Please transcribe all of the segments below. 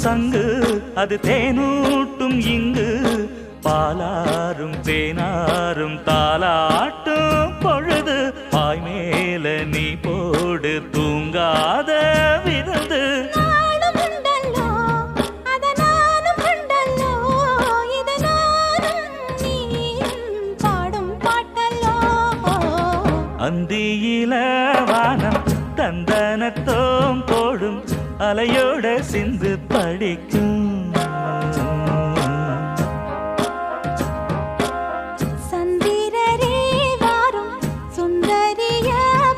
சங்கு அது தேனூட்டும் இங்கு பாலாரும் தேனாரும் தாலாட்டும் பொழுது பாய் மேல நீ போடு தூங்காத விருந்து அந்தியில வானம் தந்தனத்தோம் போடும் அலையோட சிந்து படிக்கும் சந்திரரே வாரும் சுந்தரிய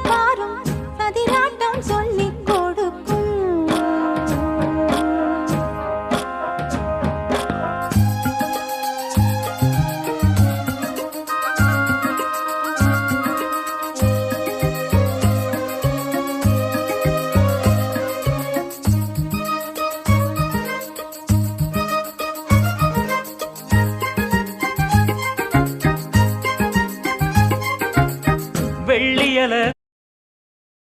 பாரும் சதிராட்டம் சொல்லிக் கொடுக்கும் வெள்ளியல